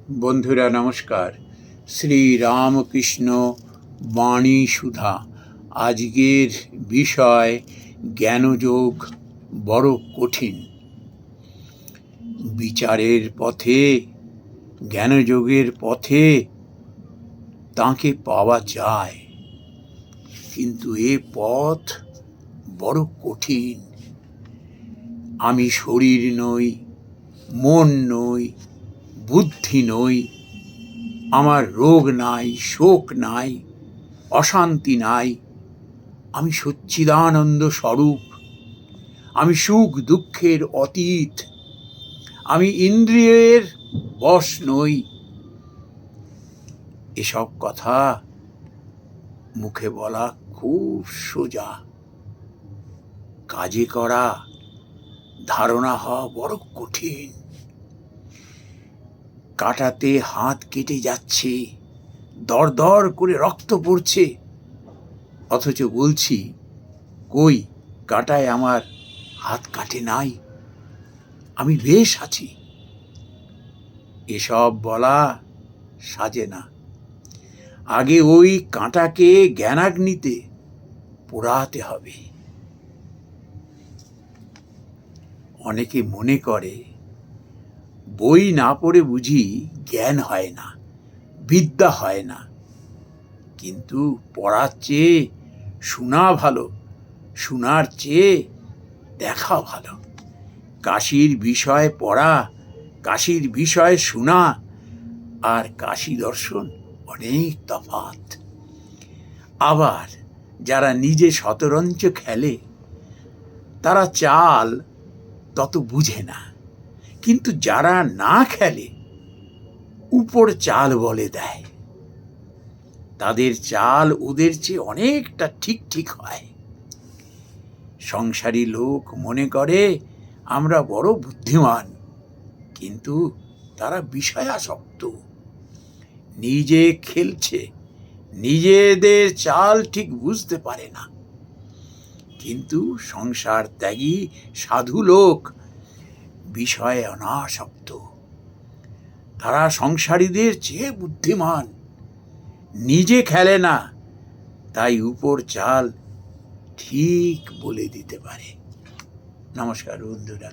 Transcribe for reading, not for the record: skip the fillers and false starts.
বন্ধুরা নমস্কার। শ্রী রামকৃষ্ণ বাণী সুধা। আজকের বিষয় জ্ঞানযোগ বড় কঠিন। বিচারের পথে, জ্ঞানযোগের পথে তাঁকে পাওয়া যায়, কিন্তু এ পথ বড় কঠিন। আমি শরীর নই, মন নই, বুদ্ধি নই, আমার রোগ নাই, শোক নাই, অশান্তি নাই। আমি সচ্চিদানন্দ স্বরূপ। আমি সুখ দুঃখের অতীত। আমি ইন্দ্রিয়ের বশ নই। এসব কথা মুখে বলা খুব সোজা, কাজে করা, ধারণা হওয়া বড় কঠিন। কাটাতে হাত কেটে যাচ্ছে, দর করে রক্ত পড়ছে, অথচ বলছি কই, কাটায় আমার হাত কাটে নাই, আমি বেশ আছি। এসব বলা সাজে না। আগে ওই কাঁটাকে জ্ঞানাগ্নিতে পোড়াতে হবে। অনেকে মনে করে বই না পড়ে বুঝি জ্ঞান হয় না, বিদ্যা হয় না। কিন্তু পড়ার চেয়ে শোনা ভালো, শোনার চেয়ে দেখা ভালো। কাশীর বিষয় পড়া, কাশীর বিষয় শোনা আর কাশী দর্শন অনেক তফাৎ। আবার যারা নিজে শতরঞ্চ খেলে তারা চাল তত বুঝে না, কিন্তু যারা না খেলে উপর চাল বলে দেয়, তাদের চাল ওদের চেয়ে অনেকটা ঠিক হয়। সংসারী লোক মনে করে আমরা বড় বুদ্ধিমান, কিন্তু তারা বিষয়াসক্ত। নিজে খেলছে, নিজেদের চাল ঠিক বুঝতে পারে না। কিন্তু সংসার ত্যাগী সাধু লোক বিষয়ে অনাসক্ত। তারা সংসারীদের চেয়ে বুদ্ধিমান, নিজে খেলে না, তাই উপর চাল ঠিক বলে দিতে পারে। নমস্কার বন্ধুরা।